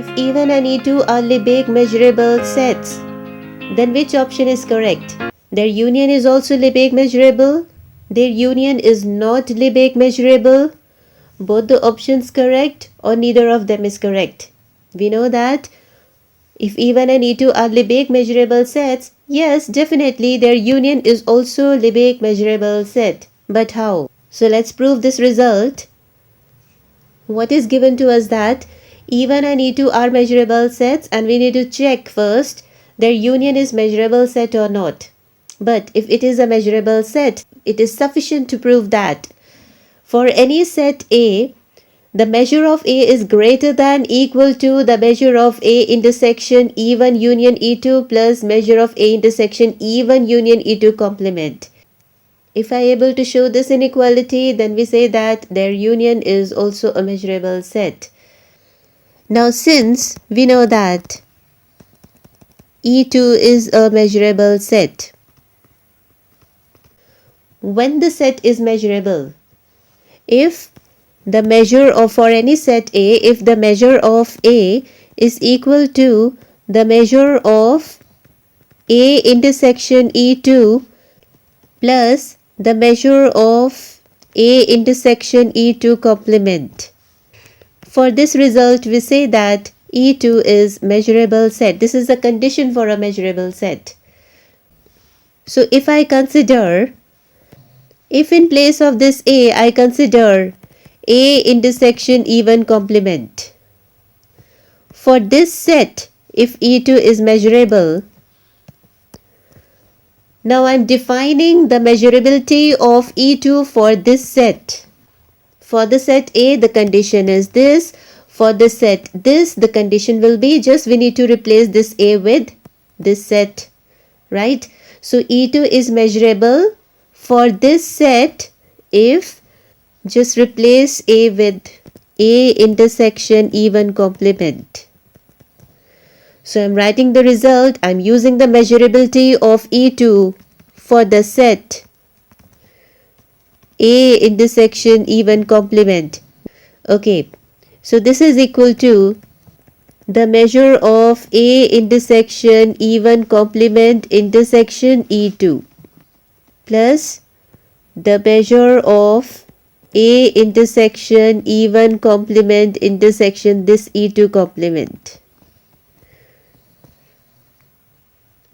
If E1 and E2 are Lebesgue measurable sets, then which option is correct? Their union is also Lebesgue measurable. Their union is not Lebesgue measurable. Both the options correct or neither of them is correct. We know that if E1 and E2 are Lebesgue measurable sets, yes, definitely their union is also Lebesgue measurable set. But how? So let's prove this result. What is given to us that E1 and E2 are measurable sets, and we need to check first their union is measurable set or not. But if it is a measurable set, it is sufficient to prove that for any set A, the measure of A is greater than equal to the measure of A intersection E1 union E2 plus measure of A intersection E1 union E2 complement. If I am able to show this inequality, then we say that their union is also a measurable set. Now since we know that E2 is a measurable set, when the set is measurable, if the measure of for any set A, if the measure of A is equal to the measure of A intersection E2 plus the measure of A intersection E2 complement. For this result, we say that E2 is measurable set. This is a condition for a measurable set. So if I consider, if in place of this A, I consider A intersection E1 complement. For this set, if E2 is measurable, now I am defining the measurability of E2 for this set. For the set A, the condition is this. For the set this, the condition will be just we need to replace this A with this set, right? So E2 is measurable for this set if just replace A with A intersection E1 complement. So I'm writing the result. I'm using the measurability of E2 for the set A intersection E1 complement. Okay, so this is equal to the measure of A intersection E1 complement intersection E2 plus the measure of A intersection E1 complement intersection this E2 complement.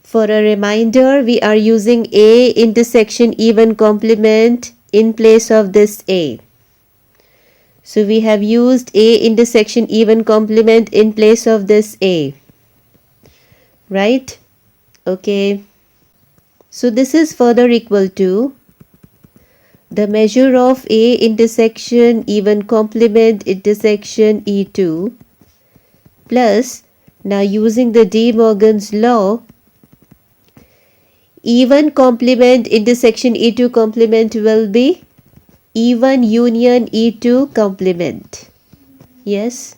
For a reminder, we are using A intersection E1 complement in place of this A. So we have used A intersection E1 complement in place of this A. Right? Okay. So this is further equal to the measure of A intersection E1 complement intersection E2 plus, now using the De Morgan's law, E1 complement intersection E2 complement will be E1 union E2 complement. Yes.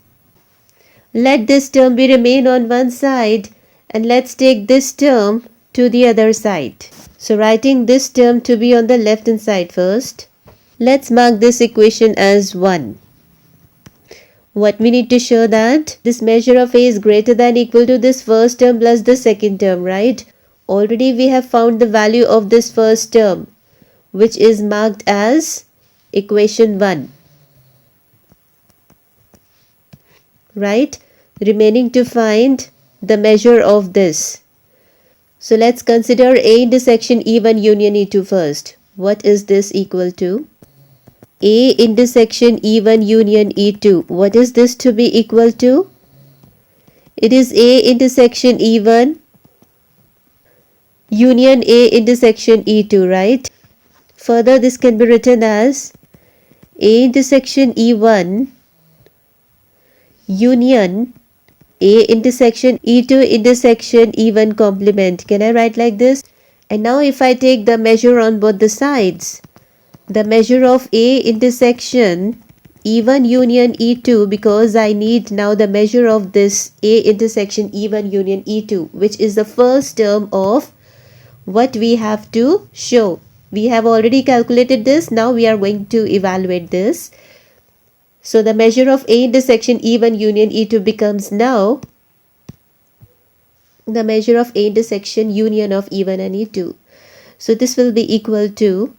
Let this term be remain on one side and let's take this term to the other side. So writing this term to be on the left hand side first. Let's mark this equation as 1. What we need to show that this measure of A is greater than equal to this first term plus the second term, right? Already we have found the value of this first term, which is marked as equation 1. Right? Remaining to find the measure of this. So let's consider A intersection E1 union E2 first. What is this equal to? A intersection E1 union E2. What is this to be equal to? It is A intersection E1 union A intersection E2, right? Further, this can be written as A intersection E1 union A intersection E2 intersection E1 complement. Can I write like this? And now if I take the measure on both the sides, the measure of A intersection E1 union E2, because I need now the measure of this A intersection E1 union E2, which is the first term of what we have to show. We have already calculated this. Now we are going to evaluate this. So the measure of A intersection E1 union E2 becomes now the measure of A intersection union of E1 and E2. So this will be equal to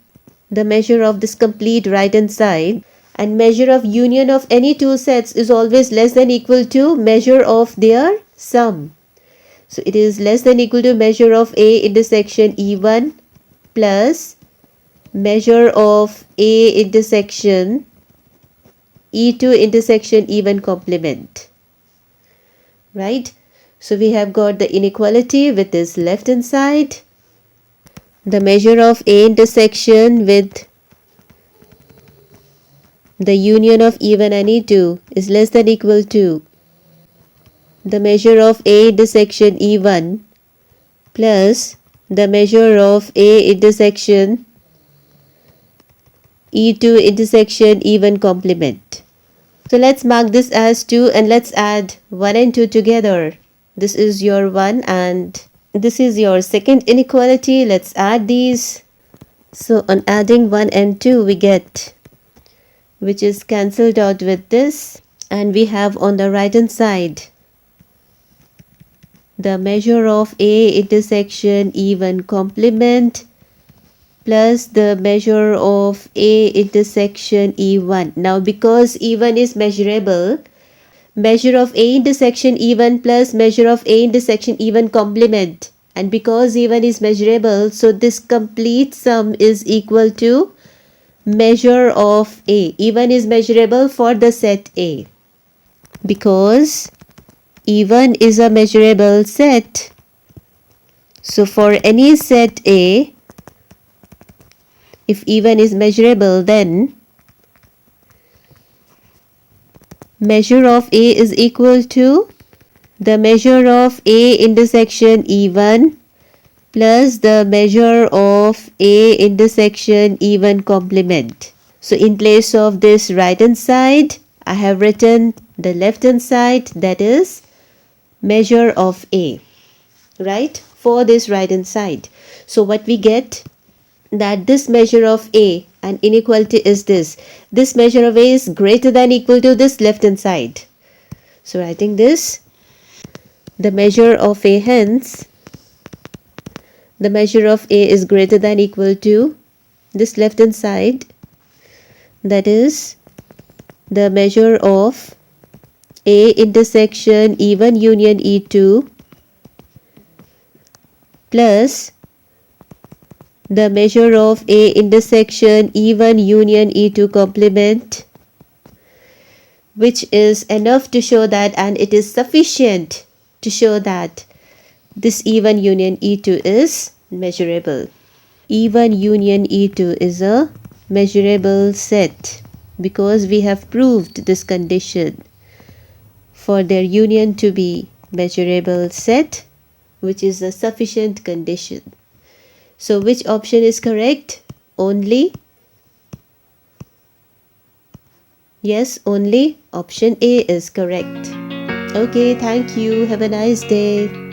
the measure of this complete right hand side, and measure of union of any two sets is always less than equal to measure of their sum. So it is less than equal to measure of A intersection E1 plus measure of A intersection E2 intersection E1 complement. Right? So we have got the inequality with this left hand side. The measure of A intersection with the union of E1 and E2 is less than equal to the measure of A intersection E1 plus the measure of A intersection E2 intersection E1 complement. So let's mark this as 2 and let's add 1 and 2 together. This is your 1 and this is your second inequality. Let's add these. So on adding 1 and 2 we get, which is cancelled out with this, and we have on the right hand side the measure of A intersection E1 complement plus the measure of A intersection E1. Now because E1 is measurable, measure of A intersection E1 plus measure of A intersection E1 complement, and because E1 is measurable, so this complete sum is equal to measure of A. E1 is measurable for the set A. Because E1 is a measurable set, so for any set A, if E1 is measurable, then measure of A is equal to the measure of A intersection E1 plus the measure of A intersection E1 complement. So in place of this right hand side, I have written the left hand side, that is measure of A, right, for this right hand side. So what we get, that this measure of A and inequality is this measure of A is greater than equal to this left hand side. So writing this, the measure of A, hence the measure of A is greater than equal to this left hand side, that is the measure of A intersection E1 union E2 plus the measure of A intersection E1 union E2 complement, which is enough to show that, and it is sufficient to show that this E1 union E2 is measurable. E1 union E2 is a measurable set because we have proved this condition for their union to be measurable set, which is a sufficient condition. So which option is correct? Only, yes, only option A is correct. Okay, thank you. Have a nice day.